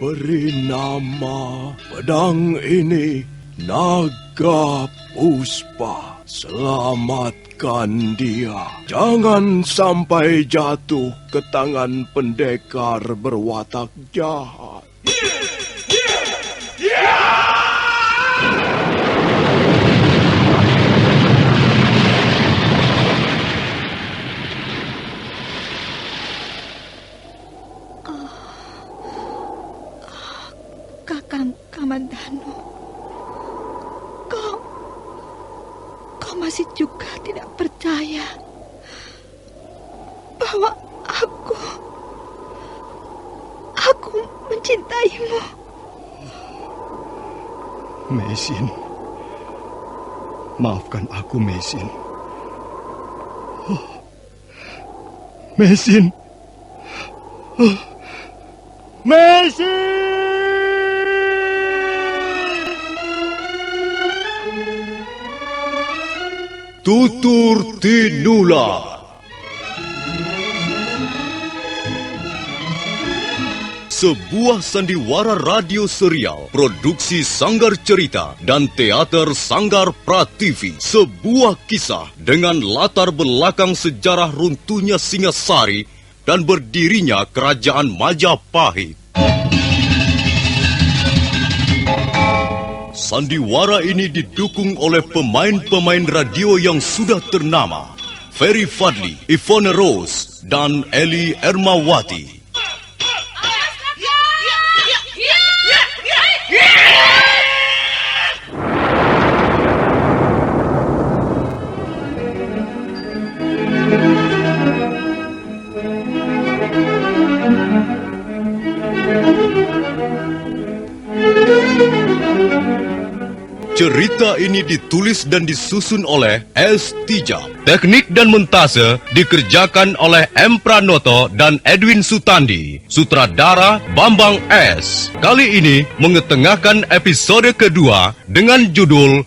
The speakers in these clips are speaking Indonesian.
Beri nama pedang ini Naga Puspa. Selamatkan dia. Jangan sampai jatuh ke tangan pendekar berwatak jahat. Kakang Kamandanu, kau masih juga tidak percaya bahwa aku mencintaimu. Meisin, maafkan aku, Meisin. Meisin. Meisin! Tutur Tinula. Sebuah sandiwara radio serial produksi Sanggar Cerita dan teater Sanggar Prativi. Sebuah kisah dengan latar belakang sejarah runtuhnya Singasari dan berdirinya Kerajaan Majapahit. Sandiwara ini didukung oleh pemain-pemain radio yang sudah ternama, Ferry Fadli, Ivone Rose, dan Eli Ermawati. Cerita ini ditulis dan disusun oleh S. Tijab. Teknik dan montase dikerjakan oleh M. Pranoto dan Edwin Sutandi. Sutradara Bambang S. Kali ini mengetengahkan episode kedua dengan judul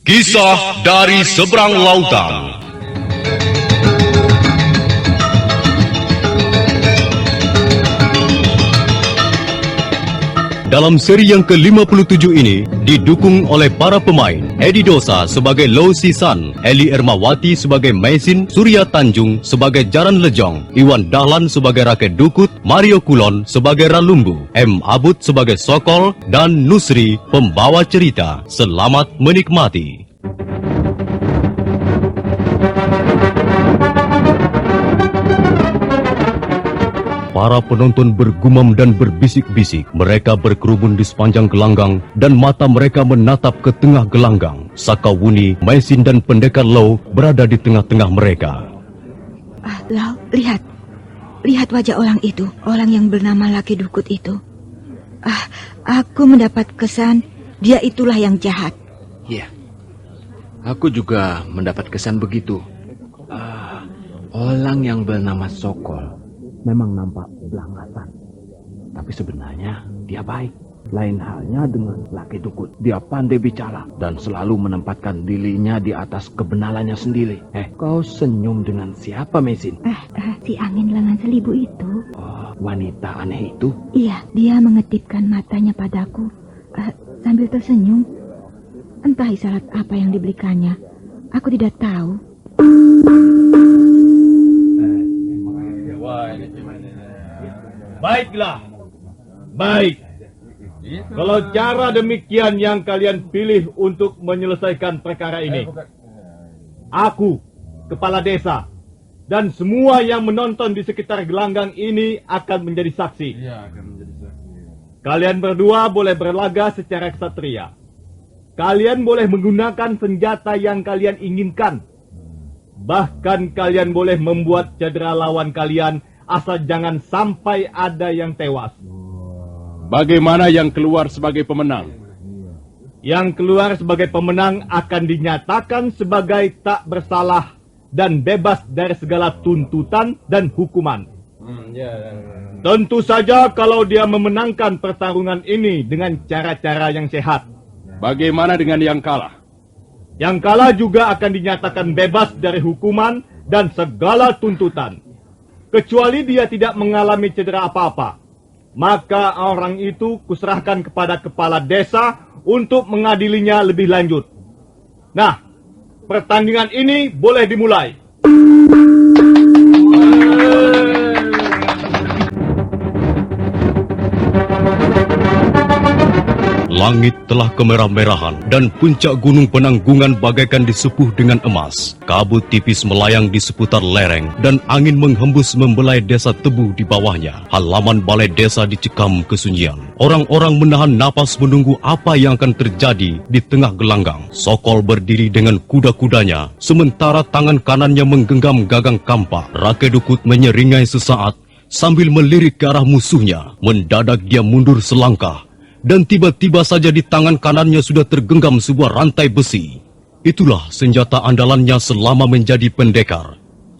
Kisah dari Seberang Lautan. Dalam seri yang ke-57 ini didukung oleh para pemain Edi Dosa sebagai Lo Sisan, Eli Ermawati sebagai Meisin, Surya Tanjung sebagai Jaran Lejong, Iwan Dahlan sebagai Raket Dukut, Mario Kulon sebagai Ralumbu, M. Abud sebagai Sokol, dan Nusri pembawa cerita. Selamat menikmati. Para penonton bergumam dan berbisik-bisik. Mereka berkerumun di sepanjang gelanggang dan mata mereka menatap ke tengah gelanggang. Sakawuni, Meisin dan pendekar Lo berada di tengah-tengah mereka. Lau, lihat. Lihat wajah orang itu, orang yang bernama Laki Dukut itu. Aku mendapat kesan dia itulah yang jahat. Iya, aku juga mendapat kesan begitu. Orang yang bernama Sokol memang nampak belangasan, tapi sebenarnya dia baik. Lain halnya dengan Laki Dukut. Dia pandai bicara dan selalu menempatkan dirinya di atas kebenarannya sendiri. Kau senyum dengan siapa, Meisin? Si angin lengan selibu itu. Oh, wanita aneh itu? Iya, dia mengetipkan matanya padaku sambil tersenyum. Entah isyarat apa yang diberikannya. Aku tidak tahu. Baiklah, baik. Kalau cara demikian yang kalian pilih untuk menyelesaikan perkara ini, aku, kepala desa, dan semua yang menonton di sekitar gelanggang ini akan menjadi saksi. Kalian berdua boleh berlaga secara ksatria. Kalian boleh menggunakan senjata yang kalian inginkan. Bahkan kalian boleh membuat cedera lawan kalian, asal jangan sampai ada yang tewas. Bagaimana yang keluar sebagai pemenang? Yang keluar sebagai pemenang akan dinyatakan sebagai tak bersalah dan bebas dari segala tuntutan dan hukuman. Tentu saja kalau dia memenangkan pertarungan ini dengan cara-cara yang sehat. Bagaimana dengan yang kalah? Yang kalah juga akan dinyatakan bebas dari hukuman dan segala tuntutan. Kecuali dia tidak mengalami cedera apa-apa. maka orang itu kuserahkan kepada kepala desa untuk mengadilinya lebih lanjut. Nah, pertandingan ini boleh dimulai. Langit telah kemerah-merahan dan puncak gunung Penanggungan bagaikan disepuh dengan emas. Kabut tipis melayang di seputar lereng dan angin menghembus membelai desa Tebu di bawahnya. Halaman balai desa dicekam kesunyian. Orang-orang menahan napas menunggu apa yang akan terjadi di tengah gelanggang. Sokol berdiri dengan kuda-kudanya, sementara tangan kanannya menggenggam gagang kampak. Rake Dukut menyeringai sesaat sambil melirik ke arah musuhnya. Mendadak dia mundur selangkah. Dan tiba-tiba saja di tangan kanannya sudah tergenggam sebuah rantai besi. Itulah senjata andalannya selama menjadi pendekar.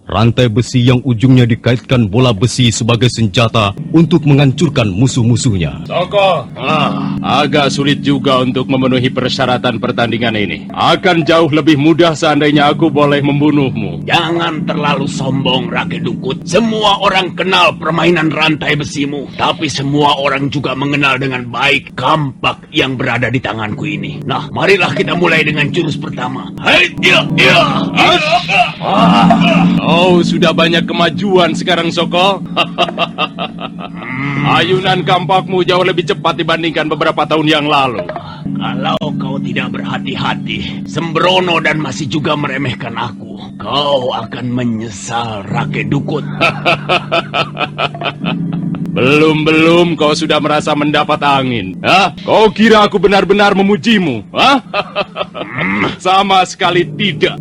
Rantai besi yang ujungnya dikaitkan bola besi sebagai senjata untuk menghancurkan musuh-musuhnya. Sokol, agak sulit juga untuk memenuhi persyaratan pertandingan ini. Akan jauh lebih mudah seandainya aku boleh membunuhmu. Jangan terlalu sombong, Rake Dukut. Semua orang kenal permainan rantai besimu, tapi semua orang juga mengenal dengan baik kampak yang berada di tanganku ini. Nah, marilah kita mulai dengan jurus pertama. Hai, Oh, sudah banyak kemajuan sekarang, Sokol. Ayunan kampakmu jauh lebih cepat dibandingkan beberapa tahun yang lalu. Kalau kau tidak berhati-hati, sembrono dan masih juga meremehkan aku, kau akan menyesal, Rake Dukut. Belum kau sudah merasa mendapat angin. Hah? Kau kira aku benar-benar memujimu? Hah? Sama sekali tidak.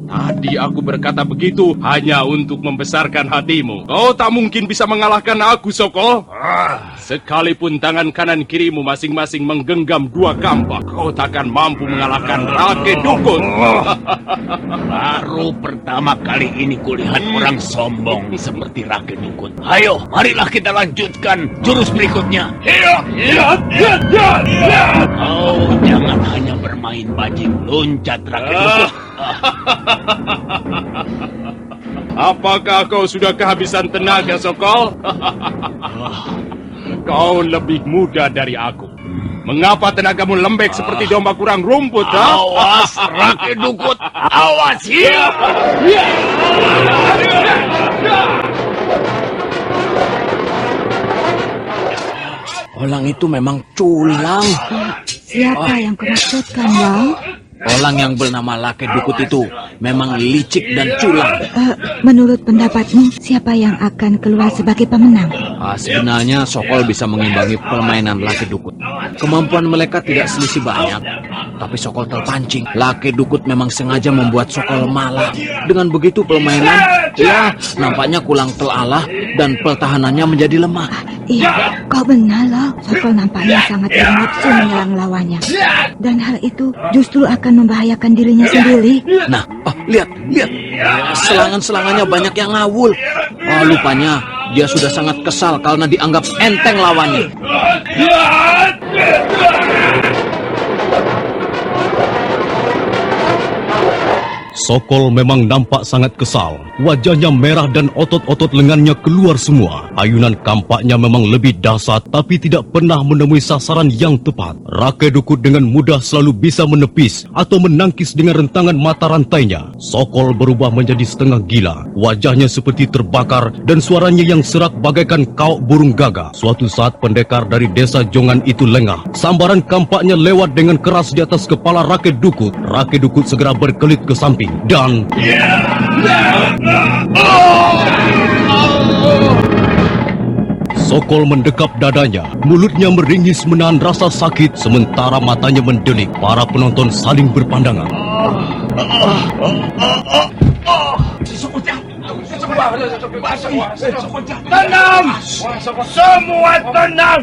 Tadi aku berkata begitu hanya untuk membesarkan hatimu. Kau tak mungkin bisa mengalahkan aku, Sokol. Sekalipun tangan kanan kirimu masing-masing menggenggam 2 kampak, kau takkan mampu mengalahkan Rake Dukut. Baru pertama kali ini kulihat orang sombong seperti Rake Dukut. Ayo, marilah kita lanjutkan jurus berikutnya. Kau jangan hanya bermain bajing loncat, Rake Dukut. Apakah kau sudah kehabisan tenaga, Sokol? Kau lebih muda dari aku. Mengapa tenagamu lembek seperti domba kurang rumput, ha? Awas, Rake Dukut. Awas, ya. Orang itu memang culang. Siapa yang kau maksudkan, Lau? Orang yang bernama Rake Dukut itu memang licik dan culang. Menurut pendapatmu, siapa yang akan keluar sebagai pemenang? Sebenarnya Sokol bisa mengimbangi permainan Rake Dukut. Kemampuan mereka tidak selisih banyak, tapi Sokol terpancing. Rake Dukut memang sengaja membuat Sokol malah. Dengan begitu permainan, ya nampaknya kurang telalah dan pertahanannya menjadi lemah. Iya, kau benar, Lau. Sokol nampaknya sangat bernafsu menyerang lawannya. Dan hal itu justru akan membahayakan dirinya sendiri. Nah, lihat. Serangan-serangannya banyak yang ngawul. Lupanya dia sudah sangat kesal karena dianggap enteng lawannya. Sokol memang nampak sangat kesal. Wajahnya merah dan otot-otot lengannya keluar semua. Ayunan kampaknya memang lebih dahsyat, tapi tidak pernah menemui sasaran yang tepat. Rake Dukut dengan mudah selalu bisa menepis atau menangkis dengan rentangan mata rantainya. Sokol berubah menjadi setengah gila. Wajahnya seperti terbakar dan suaranya yang serak bagaikan kaok burung gagak. Suatu saat pendekar dari desa Jongan itu lengah. Sambaran kampaknya lewat dengan keras di atas kepala Rake Dukut. Rake Dukut segera berkelit ke samping. Dan Sokol mendekap dadanya, mulutnya meringis menahan rasa sakit, sementara matanya mendelik. Para penonton saling berpandangan. Tenang! Semua tenang!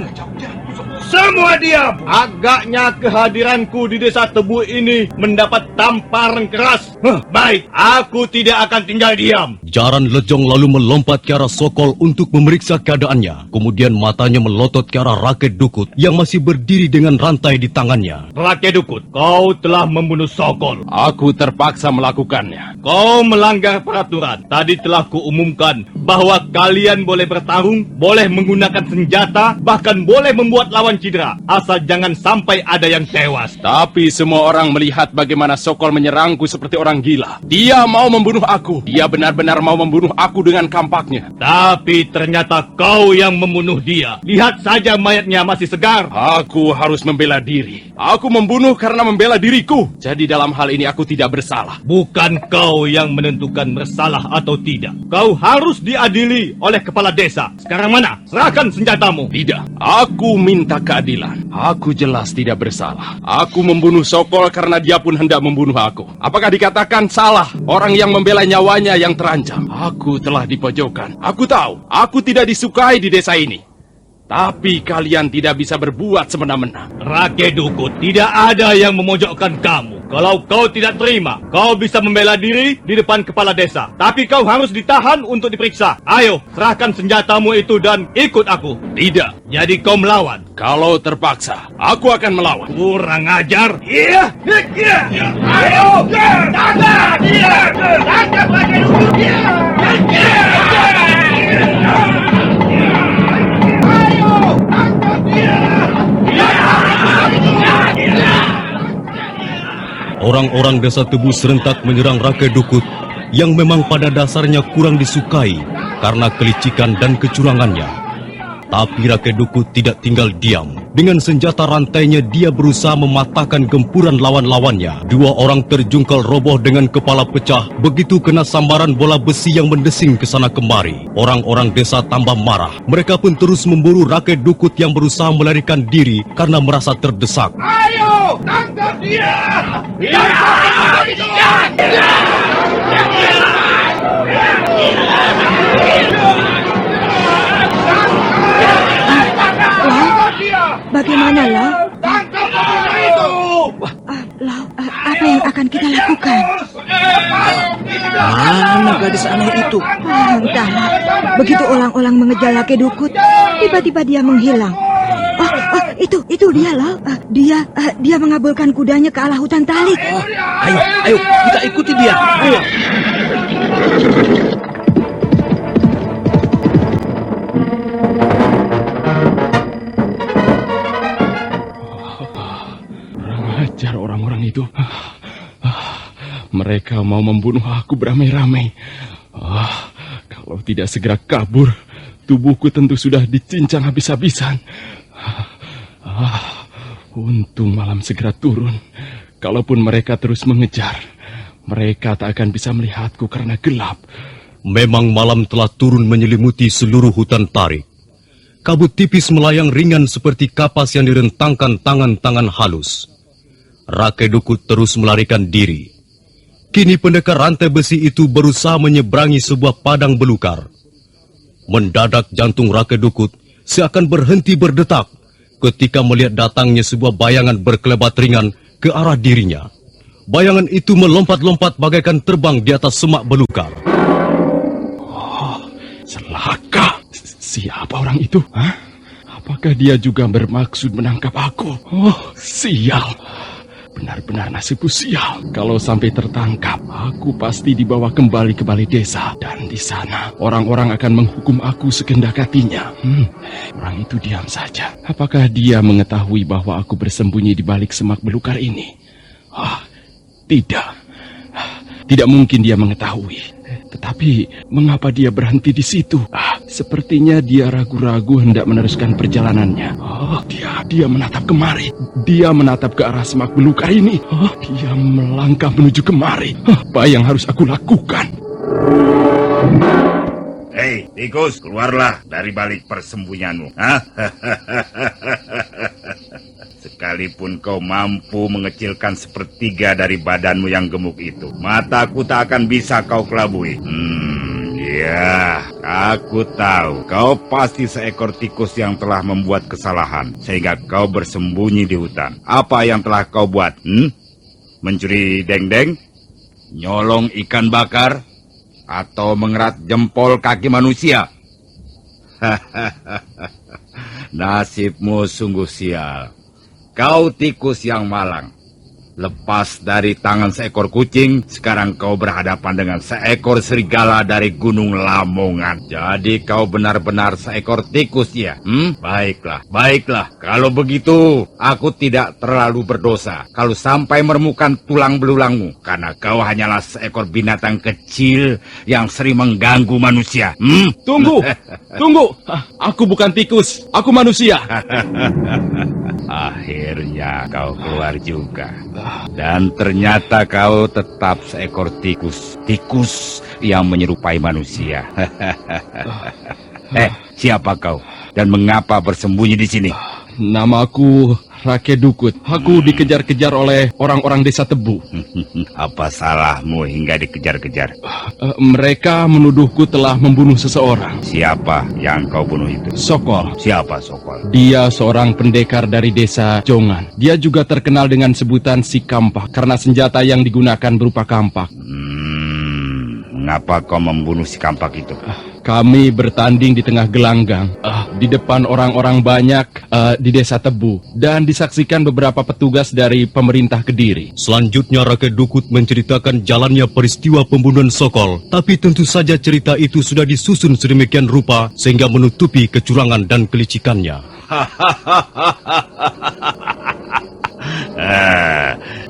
Semua diam! Agaknya kehadiranku di desa Tebu ini mendapat tamparan keras. Baik, aku tidak akan tinggal diam. Jaran Lejong lalu melompat ke arah Sokol untuk memeriksa keadaannya. Kemudian matanya melotot ke arah Raket Dukut yang masih berdiri dengan rantai di tangannya. Raket Dukut, kau telah membunuh Sokol. Aku terpaksa melakukannya. Kau melanggar peraturan. Tadi telah kuumumkan bahwa kalian boleh bertarung, boleh menggunakan senjata, bahkan boleh membuat lawan cedera. Asal jangan sampai ada yang tewas. Tapi semua orang melihat bagaimana Sokol menyerangku seperti orang gila. Dia mau membunuh aku. Dia benar-benar mau membunuh aku dengan kampaknya. Tapi ternyata kau yang membunuh dia. Lihat saja mayatnya masih segar. Aku harus membela diri. Aku membunuh karena membela diriku. Jadi dalam hal ini aku tidak bersalah. Bukan kau yang menentukan bersalah atau tidak. Kau harus diadili oleh kepala desa. Sekarang mana? Serahkan senjatamu. Tidak, aku minta keadilan. Aku jelas tidak bersalah. Aku membunuh Sokol karena dia pun hendak membunuh aku. Apakah dikatakan salah orang yang membela nyawanya yang terancam? Aku telah dipojokkan. Aku tahu, aku tidak disukai di desa ini. Tapi kalian tidak bisa berbuat semena-mena. Raket Dukut, tidak ada yang memojokkan kamu. Kalau kau tidak terima, kau bisa membela diri di depan kepala desa. Tapi kau harus ditahan untuk diperiksa. Ayo, serahkan senjatamu itu dan ikut aku. Tidak. Jadi kau melawan. Kalau terpaksa, aku akan melawan. Kurang ajar. Iya. Ayo. Tangkap dia. Tangkap Raket Dukut. Orang-orang desa Tebu serentak menyerang Raket Dukut yang memang pada dasarnya kurang disukai karena kelicikan dan kecurangannya. Tapi Raket Dukut tidak tinggal diam. Dengan senjata rantainya dia berusaha mematahkan gempuran lawan-lawannya. Dua orang terjungkal roboh dengan kepala pecah begitu kena sambaran bola besi yang mendesing ke sana kemari. Orang-orang desa tambah marah. Mereka pun terus memburu Raket Dukut yang berusaha melarikan diri karena merasa terdesak. Ayo, tangkap dia. Bagaimana, Lau? Tangkap pemuda itu. Lau, apa yang akan kita lakukan? Mana gadis aneh itu? Entahlah. Begitu orang-orang mengejar Raket Dukut, tiba-tiba dia menghilang. Itu dia, Lau. Dia mengabulkan kudanya ke arah hutan talik. Ayo, kita ikuti dia. Ayo. Ajar orang-orang itu. Mereka mau membunuh aku beramai-ramai. Kalau tidak segera kabur, tubuhku tentu sudah dicincang habis-habisan. Untung malam segera turun. Kalaupun mereka terus mengejar, mereka tak akan bisa melihatku karena gelap. Memang malam telah turun menyelimuti seluruh hutan tarik. Kabut tipis melayang ringan seperti kapas yang direntangkan tangan-tangan halus. Raket Dukut terus melarikan diri. Kini pendekar rantai besi itu berusaha menyeberangi sebuah padang belukar. Mendadak jantung Raket Dukut seakan berhenti berdetak ketika melihat datangnya sebuah bayangan berkelebat ringan ke arah dirinya. Bayangan itu melompat-lompat bagaikan terbang di atas semak belukar. Celaka! Siapa orang itu? Apakah dia juga bermaksud menangkap aku? Sial! Benar-benar nasibku sial. Kalau sampai tertangkap, aku pasti dibawa kembali ke balai desa. Dan di sana, orang-orang akan menghukum aku sekehendak hatinya. Orang itu diam saja. Apakah dia mengetahui bahwa aku bersembunyi di balik semak belukar ini? Tidak. Tidak mungkin dia mengetahui. Tetapi, mengapa dia berhenti di situ? Sepertinya dia ragu-ragu hendak meneruskan perjalanannya. Dia menatap kemari. Dia menatap ke arah semak belukar ini. Dia melangkah menuju kemari. Apa yang harus aku lakukan? Hei, tikus, keluarlah dari balik persembunyianmu. Sekalipun kau mampu mengecilkan sepertiga dari badanmu yang gemuk itu, mataku tak akan bisa kau kelabui. Ya, aku tahu. Kau pasti seekor tikus yang telah membuat kesalahan, sehingga kau bersembunyi di hutan. Apa yang telah kau buat? Mencuri dendeng? Nyolong ikan bakar? Atau mengerat jempol kaki manusia? Nasibmu sungguh sial. Kau tikus yang malang. Lepas dari tangan seekor kucing, sekarang kau berhadapan dengan seekor serigala dari Gunung Lamongan. Jadi kau benar-benar seekor tikus ya? Baiklah. Kalau begitu, aku tidak terlalu berdosa kalau sampai menemukan tulang belulangmu. Karena kau hanyalah seekor binatang kecil yang sering mengganggu manusia. Tunggu. Aku bukan tikus, aku manusia. Akhirnya kau keluar juga. Dan ternyata kau tetap seekor tikus. Tikus yang menyerupai manusia. Siapa kau? Dan mengapa bersembunyi di sini? Namaku Rake Dukut. Aku dikejar-kejar oleh orang-orang desa Tebu. Apa salahmu hingga dikejar-kejar? Mereka menuduhku telah membunuh seseorang. Siapa yang kau bunuh itu? Sokol. Siapa Sokol? Dia seorang pendekar dari desa Jongan. Dia juga terkenal dengan sebutan si kampak karena senjata yang digunakan berupa kampak. Mengapa kau membunuh si kampak itu? Kami bertanding di tengah gelanggang, di depan orang-orang banyak di desa Tebu, dan disaksikan beberapa petugas dari pemerintah Kediri. Selanjutnya Rakyat Dukut menceritakan jalannya peristiwa pembunuhan Sokol. Tapi tentu saja cerita itu sudah disusun sedemikian rupa sehingga menutupi kecurangan dan kelicikannya.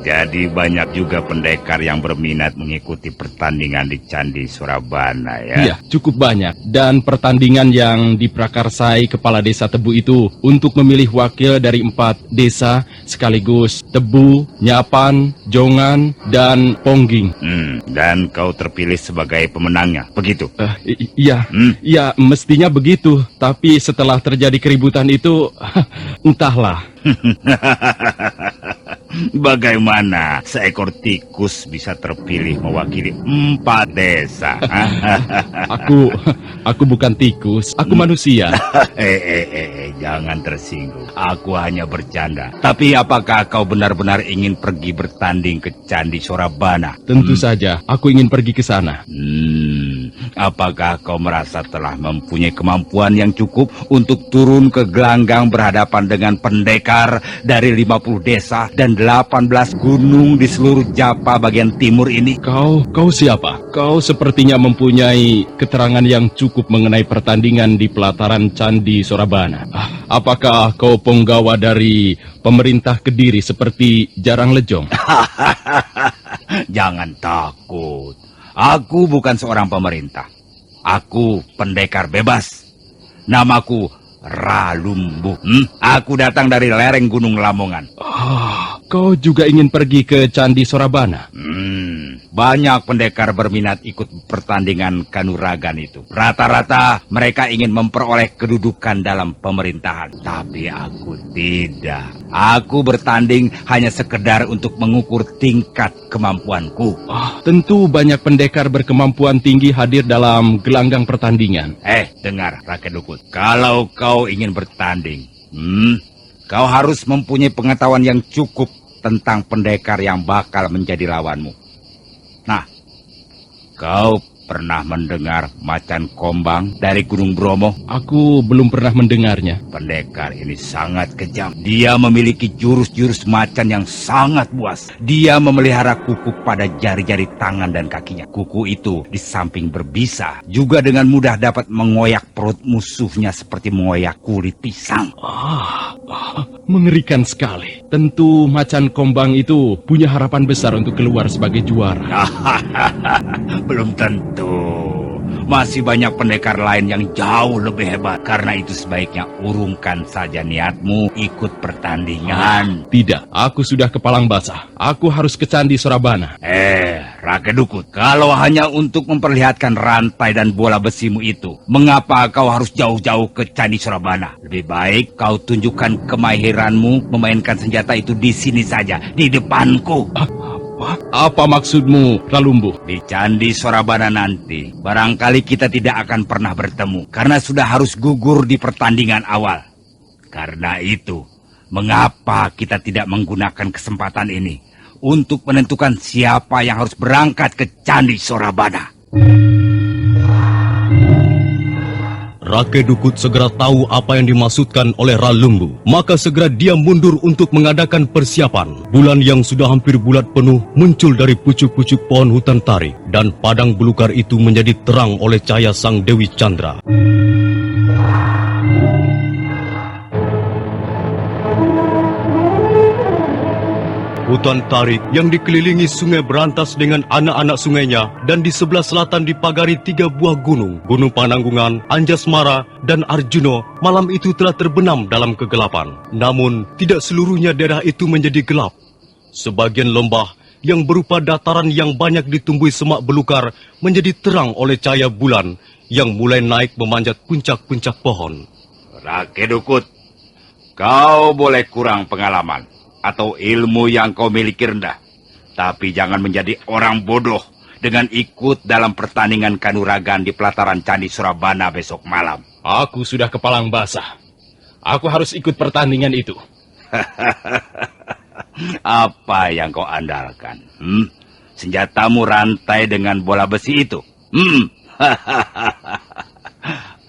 Jadi banyak juga pendekar yang berminat mengikuti pertandingan di Candi Surabana ya? Iya, cukup banyak. Dan pertandingan yang diprakarsai kepala desa Tebu itu untuk memilih wakil dari 4 desa sekaligus Tebu, Nyapan, Jongan, dan Pongging. Dan kau terpilih sebagai pemenangnya, begitu? Iya, iya mestinya begitu. Tapi setelah terjadi keributan itu, entahlah. Bagaimana seekor tikus bisa terpilih mewakili 4 desa? Aku bukan tikus, aku manusia. Jangan tersinggung. Aku hanya bercanda. Tapi apakah kau benar-benar ingin pergi bertanding ke Candi Surabana? Tentu saja, aku ingin pergi ke sana. Apakah kau merasa telah mempunyai kemampuan yang cukup untuk turun ke gelanggang berhadapan dengan pendekar dari 50 desa dan 18 gunung di seluruh Japa bagian timur ini? Kau siapa? Kau sepertinya mempunyai keterangan yang cukup mengenai pertandingan di pelataran Candi Surabana. Apakah kau penggawa dari pemerintah Kediri seperti Jarang Lejong? Jangan takut. Aku bukan seorang pemerintah. Aku pendekar bebas. Namaku Ralumbu. Aku datang dari lereng Gunung Lamongan. Kau juga ingin pergi ke Candi Surabana? Banyak pendekar berminat ikut pertandingan kanuragan itu. Rata-rata mereka ingin memperoleh kedudukan dalam pemerintahan. Tapi aku tidak. Aku bertanding hanya sekedar untuk mengukur tingkat kemampuanku. Tentu banyak pendekar berkemampuan tinggi hadir dalam gelanggang pertandingan. Dengar Rakyat Dukut. Kalau kau ingin bertanding, kau harus mempunyai pengetahuan yang cukup tentang pendekar yang bakal menjadi lawanmu. Nah, kau pernah mendengar macan kombang dari Gunung Bromo? Aku belum pernah mendengarnya. Pendekar ini sangat kejam. Dia memiliki jurus-jurus macan yang sangat buas. Dia memelihara kuku pada jari-jari tangan dan kakinya. Kuku itu di samping berbisa, juga dengan mudah dapat mengoyak perut musuhnya seperti mengoyak kulit pisang. Mengerikan sekali. Tentu macan kombang itu punya harapan besar untuk keluar sebagai juara. Belum tentu. Masih banyak pendekar lain yang jauh lebih hebat. Karena itu sebaiknya urungkan saja niatmu ikut pertandingan. Tidak, aku sudah kepalang basah. Aku harus ke Candi Surabana. Rakyat Dukut, kalau hanya untuk memperlihatkan rantai dan bola besimu itu, mengapa kau harus jauh-jauh ke Candi Surabana? Lebih baik kau tunjukkan kemahiranmu memainkan senjata itu di sini saja, di depanku. Apa? Apa maksudmu, Ralumbu? Di Candi Sorabana nanti, barangkali kita tidak akan pernah bertemu karena sudah harus gugur di pertandingan awal. Karena itu, mengapa kita tidak menggunakan kesempatan ini untuk menentukan siapa yang harus berangkat ke Candi Sorabana? Rake Dukut segera tahu apa yang dimaksudkan oleh Ralumbu. Maka segera dia mundur untuk mengadakan persiapan. Bulan yang sudah hampir bulat penuh muncul dari pucuk-pucuk pohon hutan tarik. Dan padang belukar itu menjadi terang oleh cahaya sang Dewi Chandra. Hutan tarik yang dikelilingi sungai berantas dengan anak-anak sungainya dan di sebelah selatan dipagari 3 buah gunung. Gunung Pananggungan, Anjasmara, dan Arjuno malam itu telah terbenam dalam kegelapan. Namun, tidak seluruhnya daerah itu menjadi gelap. Sebagian lembah yang berupa dataran yang banyak ditumbuhi semak belukar menjadi terang oleh cahaya bulan yang mulai naik memanjat puncak-puncak pohon. Rake Dukut, kau boleh kurang pengalaman atau ilmu yang kau miliki rendah. Tapi jangan menjadi orang bodoh dengan ikut dalam pertandingan kanuragan di pelataran Candi Sorabana besok malam. Aku sudah kepalang basah. Aku harus ikut pertandingan itu. Apa yang kau andalkan? Senjatamu rantai dengan bola besi itu?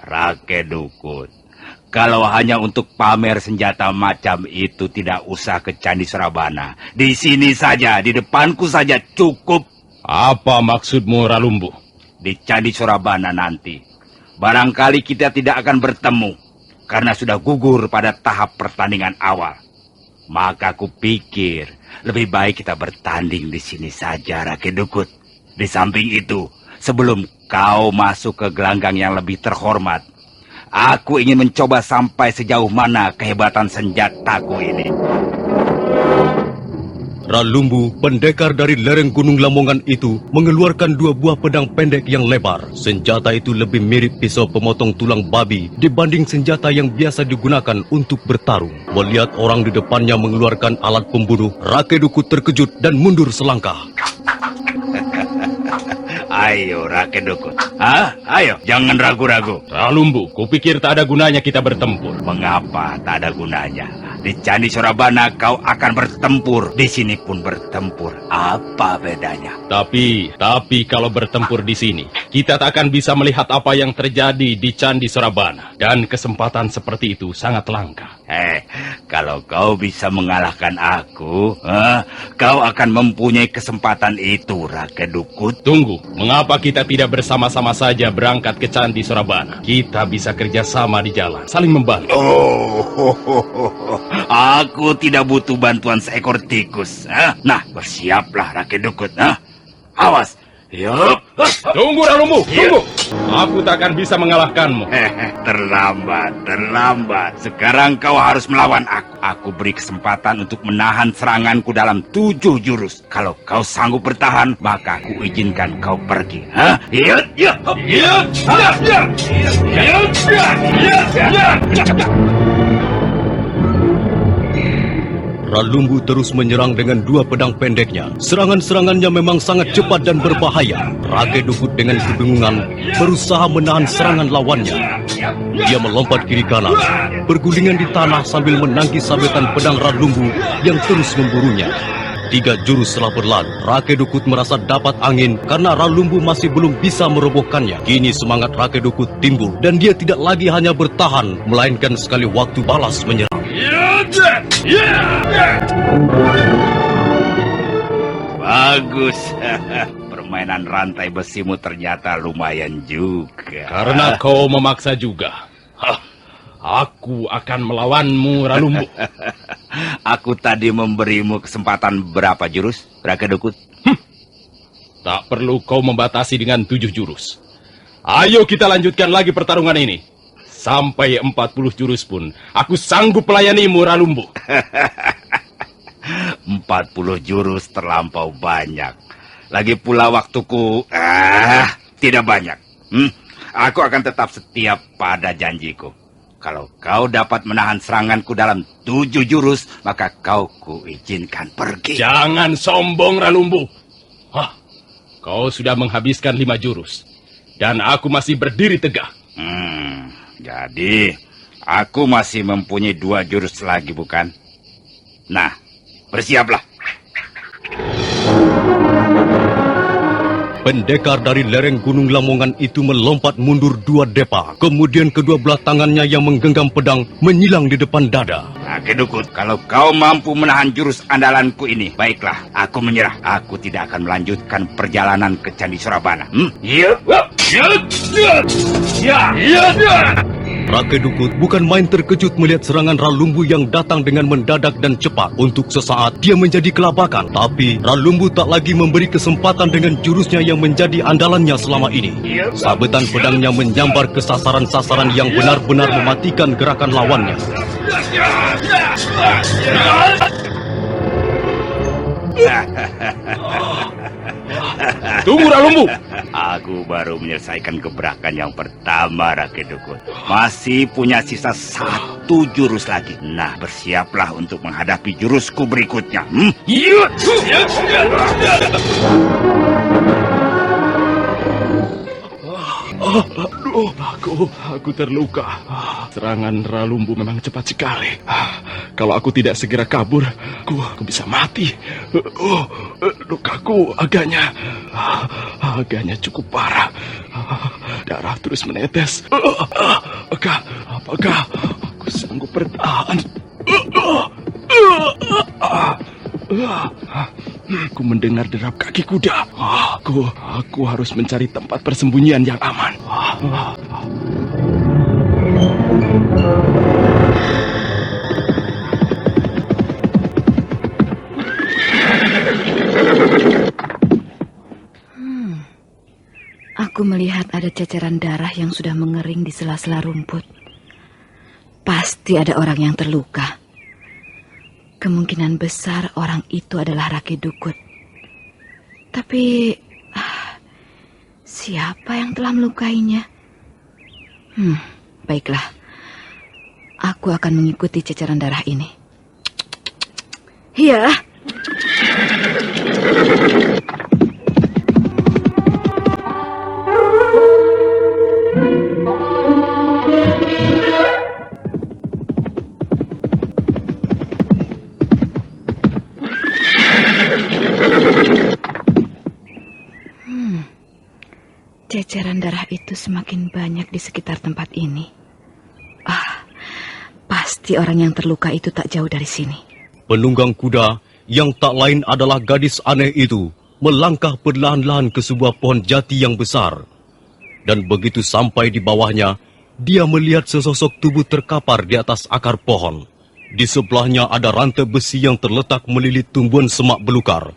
Rake Dukut, kalau hanya untuk pamer senjata macam itu tidak usah ke Candi Sorabana. Di sini saja, di depanku saja cukup. Apa maksudmu, Ralumbu? Di Candi Sorabana nanti, barangkali kita tidak akan bertemu karena sudah gugur pada tahap pertandingan awal. Maka aku pikir lebih baik kita bertanding di sini saja, Rake Dukut. Di samping itu, sebelum kau masuk ke gelanggang yang lebih terhormat, aku ingin mencoba sampai sejauh mana kehebatan senjataku ini. Ralumbu, pendekar dari lereng Gunung Lamongan itu, mengeluarkan 2 buah pedang pendek yang lebar. Senjata itu lebih mirip pisau pemotong tulang babi dibanding senjata yang biasa digunakan untuk bertarung. Melihat orang di depannya mengeluarkan alat pembunuh, Rake Dukut terkejut dan mundur selangkah. Ayo, Rake Dukut. Ayo, jangan ragu-ragu. Ralumbu, kupikir tak ada gunanya kita bertempur. Mengapa tak ada gunanya? Di Candi Sorabana kau akan bertempur. Di sini pun bertempur. Apa bedanya? Tapi kalau bertempur di sini, kita tak akan bisa melihat apa yang terjadi di Candi Sorabana. Dan kesempatan seperti itu sangat langka. Kalau kau bisa mengalahkan aku, kau akan mempunyai kesempatan itu, Rake Dukut. Tunggu, mengapa kita tidak bersama-sama saja berangkat ke Candi Sorabana? Kita bisa kerjasama di jalan, saling membantu. Aku tidak butuh bantuan seekor tikus. Nah, bersiaplah, Rake Dukut. Awas. Yup. Tunggu, Ralumbu, tunggu. Aku tak akan bisa mengalahkanmu. Terlambat. Sekarang kau harus melawan aku. Aku beri kesempatan untuk menahan seranganku dalam 7 jurus. Kalau kau sanggup bertahan, maka aku izinkan kau pergi. Ralumbu terus menyerang dengan 2 pedang pendeknya. Serangan-serangannya memang sangat cepat dan berbahaya. Rake Dukut dengan kebingungan berusaha menahan serangan lawannya. Dia melompat kiri kanan, bergulingan di tanah sambil menangkis sabetan pedang Ralumbu yang terus memburunya. 3 jurus setelah berlalu, Rake Dukut merasa dapat angin karena Ralumbu masih belum bisa merobohkannya. Kini semangat Rake Dukut timbul dan dia tidak lagi hanya bertahan, melainkan sekali waktu balas menyerang. Bagus. Permainan rantai besimu ternyata lumayan juga. Karena kau memaksa juga. Aku akan melawanmu, Ralumbu. Aku tadi memberimu kesempatan berapa jurus, Rake Dukut? Tak perlu kau membatasi dengan 7 jurus. Ayo kita lanjutkan lagi pertarungan ini. Sampai 40 jurus pun, aku sanggup melayanimu, Ralumbu. 40 jurus terlampau banyak. Lagi pula waktuku, tidak banyak. Aku akan tetap setia pada janjiku. Kalau kau dapat menahan seranganku dalam 7 jurus, maka kau kuizinkan pergi. Jangan sombong, Ralumbu. Hah, kau sudah menghabiskan 5 jurus. Dan aku masih berdiri tegak. Jadi, aku masih mempunyai 2 jurus lagi, bukan? Nah, bersiaplah. Pendekar dari lereng Gunung Lamongan itu melompat mundur 2 depa. Kemudian kedua belah tangannya yang menggenggam pedang menyilang di depan dada. Rake Dukut, kalau kau mampu menahan jurus andalanku ini, baiklah, aku menyerah. Aku tidak akan melanjutkan perjalanan ke Candi Surabana. Rake Dukut bukan main terkejut melihat serangan Ralumbu yang datang dengan mendadak dan cepat. Untuk sesaat dia menjadi kelabakan, tapi Ralumbu tak lagi memberi kesempatan dengan jurusnya yang menjadi andalannya selama ini. Sabetan pedangnya menyambar ke sasaran-sasaran yang benar-benar mematikan gerakan lawannya. Tunggu, Ralumbu. Aku baru menyelesaikan gebrakan yang pertama, Rake Dukut. Masih punya sisa 1 jurus lagi. Nah, bersiaplah untuk menghadapi jurusku berikutnya. Aku terluka. Serangan Ralumbu memang cepat sekali. Kalau aku tidak segera kabur, aku bisa mati. Lukaku agaknya cukup parah. Darah terus menetes. Apakah aku sanggup bertahan? Aku mendengar derap kaki kuda. Aku harus mencari tempat persembunyian yang aman. Aku melihat ada ceceran darah yang sudah mengering di sela-sela rumput. Pasti ada orang yang terluka. Kemungkinan besar orang itu adalah Rake Dukut. Tapi siapa yang telah melukainya? Baiklah. Aku akan mengikuti ceceran darah ini. Ya. Ceceran darah itu semakin banyak di sekitar tempat ini. Pasti orang yang terluka itu tak jauh dari sini. Penunggang kuda yang tak lain adalah gadis aneh itu melangkah perlahan-lahan ke sebuah pohon jati yang besar. Dan begitu sampai di bawahnya, dia melihat sesosok tubuh terkapar di atas akar pohon. Di sebelahnya ada rantai besi yang terletak melilit tumbuhan semak belukar.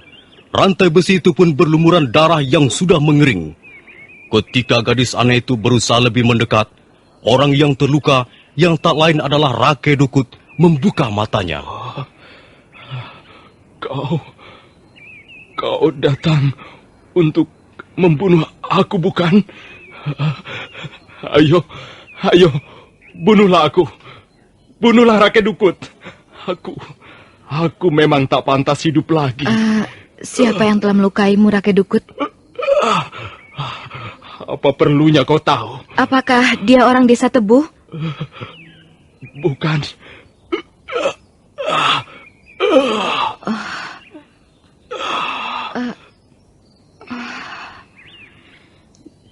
Rantai besi itu pun berlumuran darah yang sudah mengering. Ketika gadis aneh itu berusaha lebih mendekat, orang yang terluka yang tak lain adalah Rake Dukut membuka matanya. Kau datang untuk membunuh aku, bukan? Ayo, bunuhlah aku. Bunuhlah Rake Dukut. Aku memang tak pantas hidup lagi. Siapa yang telah melukaimu, Rake Dukut? Apa perlunya kau tahu? Apakah dia orang desa Tebuh? Bukan.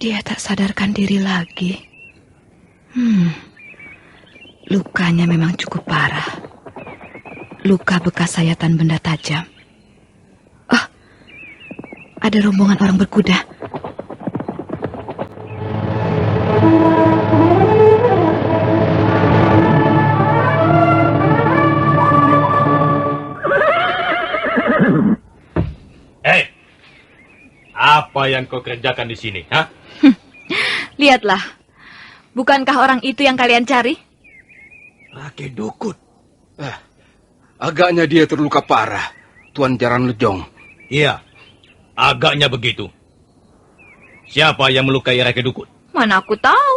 Dia tak sadarkan diri lagi. Lukanya memang cukup parah. Luka bekas sayatan benda tajam. Ada rombongan orang berkuda. Apa yang kau kerjakan di sini, ha? Lihatlah. Bukankah orang itu yang kalian cari? Rake Dukut. Agaknya dia terluka parah, Tuan Jaran Lejong. Iya, agaknya begitu. Siapa yang melukai Rake Dukut? Mana aku tahu.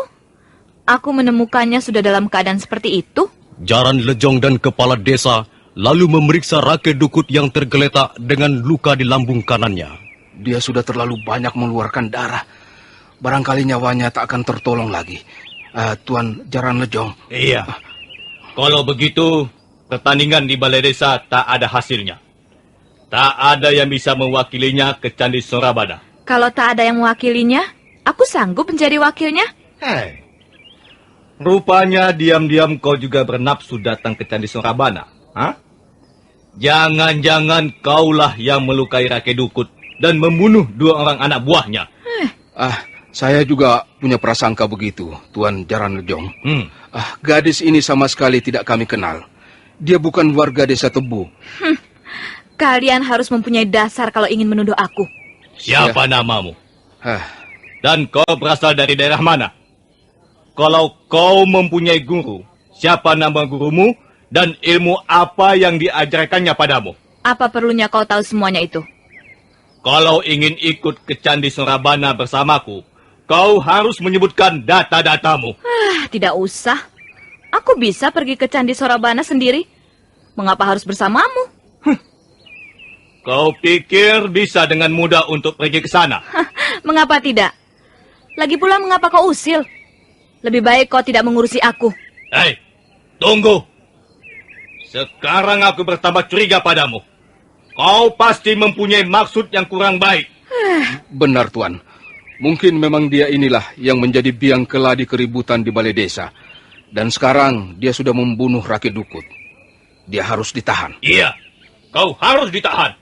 aku menemukannya sudah dalam keadaan seperti itu? Jaran Lejong dan kepala desa lalu memeriksa Rake Dukut yang tergeletak dengan luka di lambung kanannya. Dia sudah terlalu banyak mengeluarkan darah. Barangkali nyawanya tak akan tertolong lagi. Tuan Jaran Lejong. Iya. Kalau begitu, pertandingan di balai desa tak ada hasilnya. Tak ada yang bisa mewakilinya ke Candi Sorabada. Kalau tak ada yang mewakilinya, aku sanggup menjadi wakilnya. Hei, rupanya diam-diam kau juga bernafsu datang ke Candi Sorabana. Hah? Jangan-jangan kaulah yang melukai Rake Dukut dan membunuh 2 orang anak buahnya. Saya juga punya prasangka begitu, Tuan Jaran Lejong. Hmm. Gadis ini sama sekali tidak kami kenal. Dia bukan warga desa Tebu. Kalian harus mempunyai dasar kalau ingin menuduh aku. Siapa namamu? Dan kau berasal dari daerah mana? Kalau kau mempunyai guru, siapa nama gurumu dan ilmu apa yang diajarkannya padamu? Apa perlunya kau tahu semuanya itu? Kalau ingin ikut ke Candi Sorabana bersamaku, kau harus menyebutkan data-datamu. Tidak usah. Aku bisa pergi ke Candi Sorabana sendiri. Mengapa harus bersamamu? Kau pikir bisa dengan mudah untuk pergi ke sana? Mengapa tidak? Lagi pula mengapa kau usil? Lebih baik kau tidak mengurusi aku. Hei, tunggu. Sekarang aku bertambah curiga padamu. Kau pasti mempunyai maksud yang kurang baik. Benar, Tuan. Mungkin memang dia inilah yang menjadi biang keladi keributan di balai desa. Dan sekarang dia sudah membunuh Rake Dukut. Dia harus ditahan. Iya, kau harus ditahan.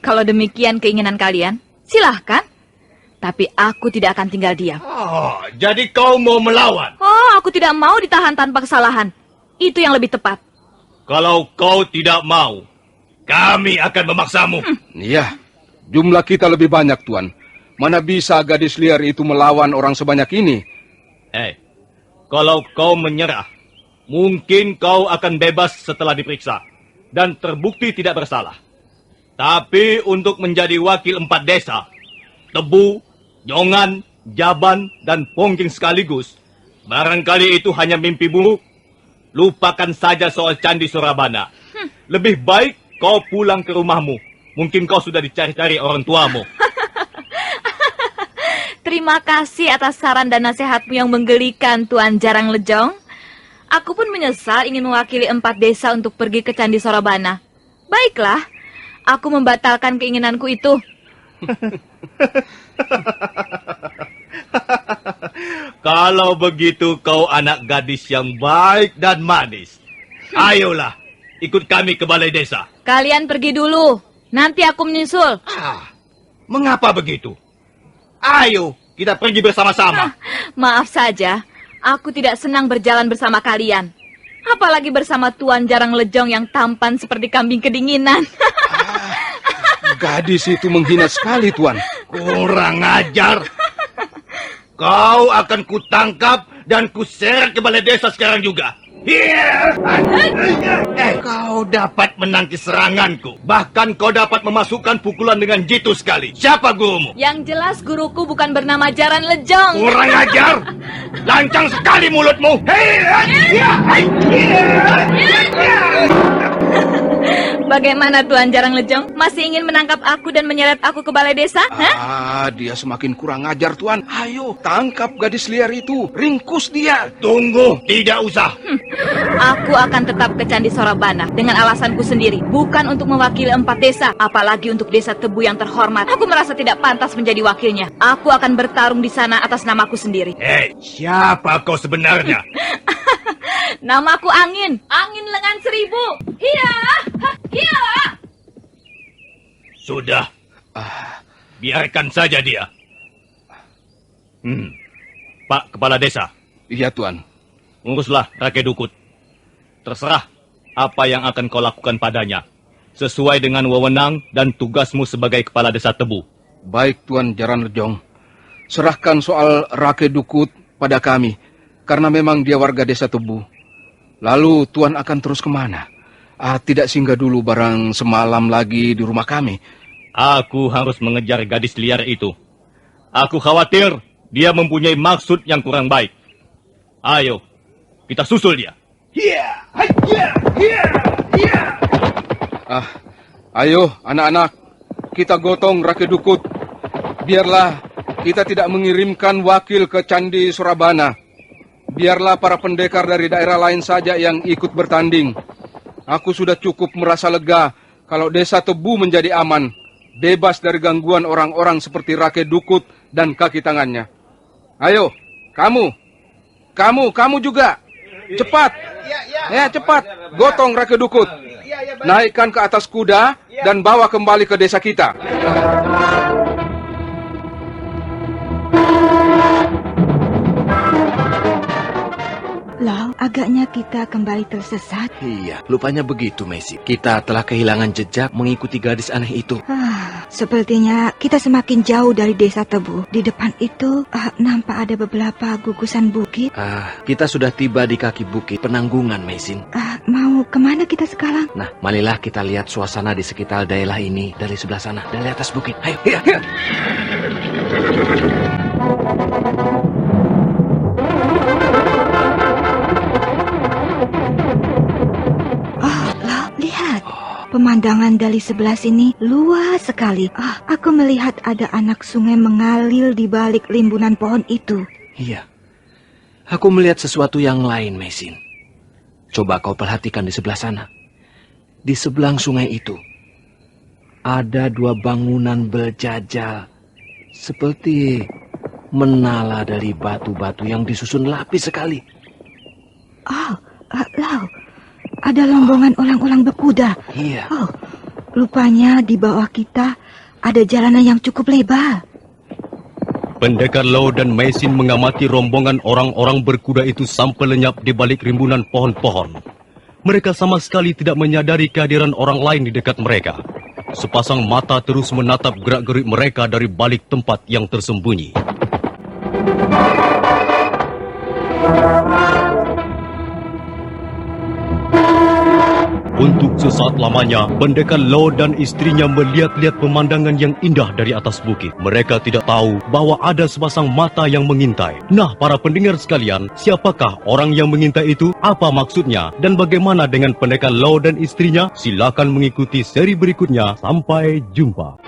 Kalau demikian keinginan kalian, silahkan. Tapi aku tidak akan tinggal diam. Oh, jadi kau mau melawan? Oh, aku tidak mau ditahan tanpa kesalahan. Itu yang lebih tepat. Kalau kau tidak mau, kami akan memaksamu. Iya, jumlah kita lebih banyak, Tuan. Mana bisa gadis liar itu melawan orang sebanyak ini? Kalau kau menyerah, mungkin kau akan bebas setelah diperiksa dan terbukti tidak bersalah. Tapi untuk menjadi wakil 4 desa, Tebu, Jongan, Jaban, dan Pongging sekaligus, barangkali itu hanya mimpi buruk. Lupakan saja soal Candi Sorabana. Lebih baik kau pulang ke rumahmu. Mungkin kau sudah dicari-cari orang tuamu. Terima kasih atas saran dan nasihatmu yang menggelikan, Tuan Jarang Lejong. Aku pun menyesal ingin mewakili 4 desa untuk pergi ke Candi Sorabana. Baiklah, aku membatalkan keinginanku itu. Kalau begitu kau anak gadis yang baik dan manis. Ayolah, ikut kami ke balai desa. Kalian pergi dulu, nanti aku menyusul. Mengapa begitu? Ayo, kita pergi bersama-sama. Maaf saja, aku tidak senang berjalan bersama kalian. Apalagi bersama Tuan Jarang Lejong yang tampan seperti kambing kedinginan. Gadis itu menghina sekali, Tuan. Kurang ajar. Kau akan kutangkap dan kuseret ke balai desa sekarang juga. Kau dapat menangkis seranganku. Bahkan kau dapat memasukkan pukulan dengan jitu sekali. Siapa gurumu? Yang jelas guruku bukan bernama Jaran Lejong. Kurang ajar. Lancang sekali mulutmu. Bagaimana Tuan Jarang Lejong? Masih ingin menangkap aku dan menyeret aku ke balai desa? Dia semakin kurang ajar, Tuan. Ayo, tangkap gadis liar itu. Ringkus dia. Tunggu, tidak usah. Aku akan tetap ke Candi Sorabana dengan alasanku sendiri. Bukan untuk mewakili 4 desa, apalagi untuk desa Tebu yang terhormat. Aku merasa tidak pantas menjadi wakilnya. Aku akan bertarung di sana atas namaku sendiri. Hei, siapa kau sebenarnya? Namaku Angin. Angin lengan 1000. Hiya! Hiya! Sudah. Biarkan saja dia. Pak Kepala Desa. Iya, Tuan. Uruslah Rake Dukut. Terserah apa yang akan kau lakukan padanya. Sesuai dengan wewenang dan tugasmu sebagai Kepala Desa Tebu. Baik, Tuan Jaran Lejong. Serahkan soal Rake Dukut pada kami. Karena memang dia warga desa Tebu. Lalu Tuan akan terus kemana? Tidak singgah dulu barang semalam lagi di rumah kami. Aku harus mengejar gadis liar itu. Aku khawatir dia mempunyai maksud yang kurang baik. Ayo, kita susul dia. Ayo anak-anak, kita gotong Rake Dukut. Biarlah kita tidak mengirimkan wakil ke Candi Surabana. Biarlah para pendekar dari daerah lain saja yang ikut bertanding. Aku sudah cukup merasa lega kalau desa Tebu menjadi aman, bebas dari gangguan orang-orang seperti Rake Dukut dan kaki tangannya. Ayo, kamu juga. Cepat. Ya, cepat. Gotong Rake Dukut. Naikkan ke atas kuda dan bawa kembali ke desa kita. Lau, agaknya kita kembali tersesat. Iya, lupanya begitu, Messi. Kita telah kehilangan jejak mengikuti gadis aneh itu. Sepertinya kita semakin jauh dari desa Tebu. Di depan itu nampak ada beberapa gugusan bukit. Kita sudah tiba di kaki bukit penanggungan, Mesin. Mau kemana kita sekarang? Nah, marilah kita lihat suasana di sekitar daerah ini dari sebelah sana, dari atas bukit. Ayo. Lihat, pemandangan dari sebelah sini luas sekali. Aku melihat ada anak sungai mengalir di balik rimbunan pohon itu. Iya. Aku melihat sesuatu yang lain, Mesin. Coba kau perhatikan di sebelah sana. Di sebelah sungai itu ada dua bangunan berjajal seperti menala dari batu-batu yang disusun rapi sekali. Lau, ada rombongan orang-orang berkuda. Iya. Rupanya di bawah kita ada jalanan yang cukup lebar. Pendekar Lau dan Mesin mengamati rombongan orang-orang berkuda itu sampai lenyap di balik rimbunan pohon-pohon. Mereka sama sekali tidak menyadari kehadiran orang lain di dekat mereka. Sepasang mata terus menatap gerak-gerik mereka dari balik tempat yang tersembunyi. Untuk sesaat lamanya, pendekar Lau dan istrinya melihat-lihat pemandangan yang indah dari atas bukit. Mereka tidak tahu bahwa ada sepasang mata yang mengintai. Nah, para pendengar sekalian, siapakah orang yang mengintai itu? Apa maksudnya? Dan bagaimana dengan pendekar Lau dan istrinya? Silakan mengikuti seri berikutnya. Sampai jumpa.